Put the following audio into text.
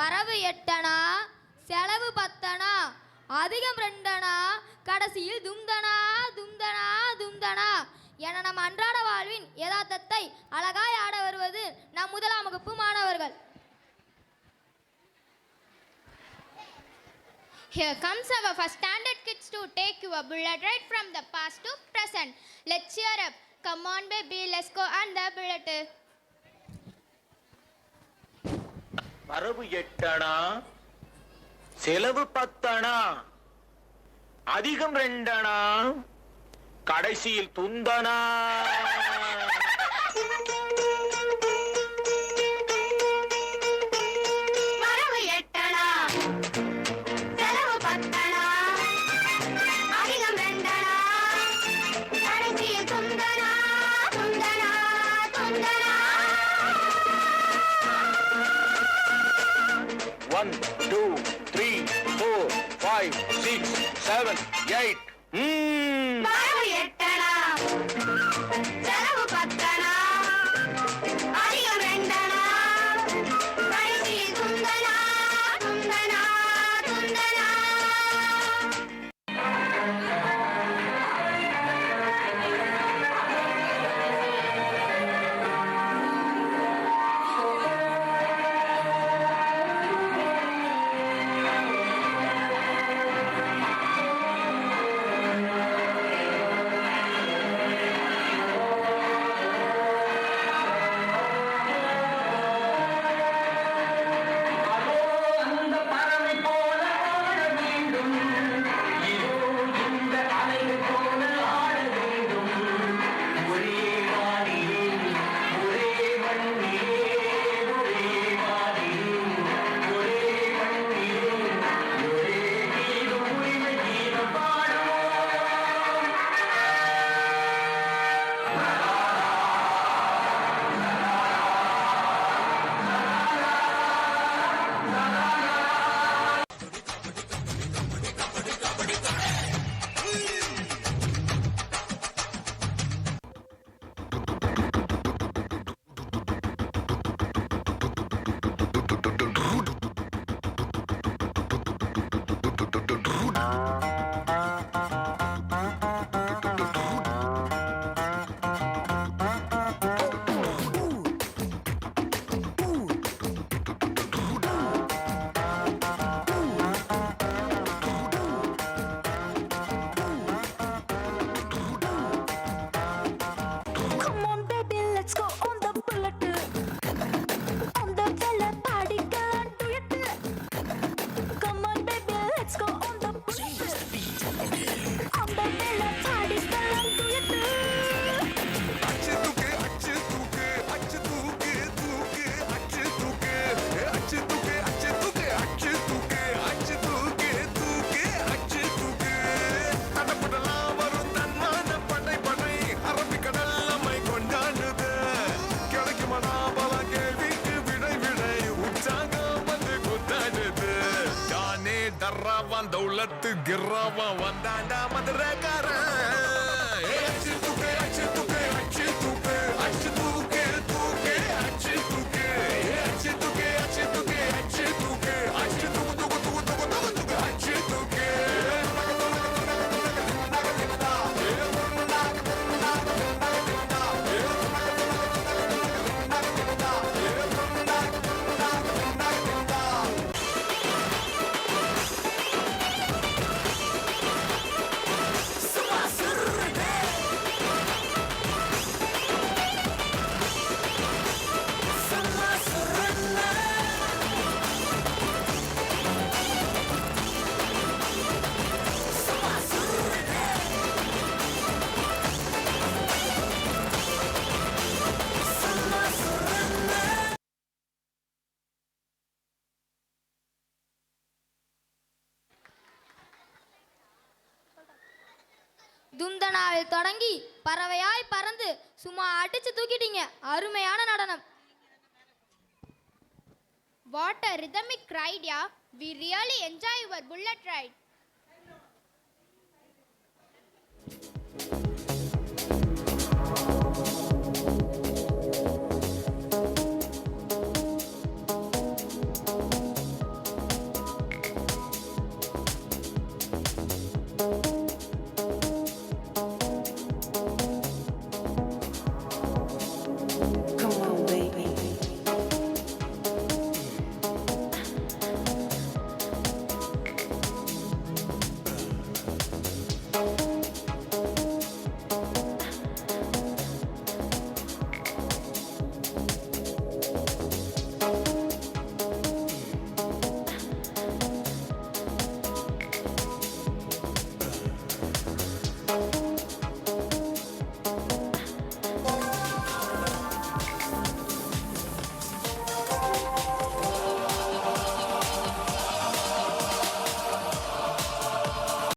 வரவு 8 செலவு 10 அதிகம் 2 கடைசியில் தும்தனா தும்தனா தும்தனா என நம் அன்றாட வாழ்வின் யதார்த்தத்தை அழகாய் ஆட வருவது நம் முதலாம் வகுப்பு மாணவர்கள். Here comes our first standard kids to take you a bullet ride from the past to present. Let's cheer up. Come on baby, let's go on the bullet. வரவு 8 செலவு 10 அதிகம் 2 கடைசியில் துந்தனா. One, two, three, four, five, six, seven, 8. दौलत गिरावा वंदांडा मदरकारा अच्छे तुके अच्छे तुके अच्छे तुके अच्छे तुके तुके अच्छे तुके अच्छे तुके अच्छे तुके अच्छे तुके अच्छे तुके तुके तुके तुके तुके अच्छे तुके தும்தனாவில் தொடங்கி பறவையாய் பறந்து சும்மா அடிச்சு தூக்கிட்டீங்க. அருமையான நடனம். What a rhythmic ride, yeah. We really enjoy your bullet ride.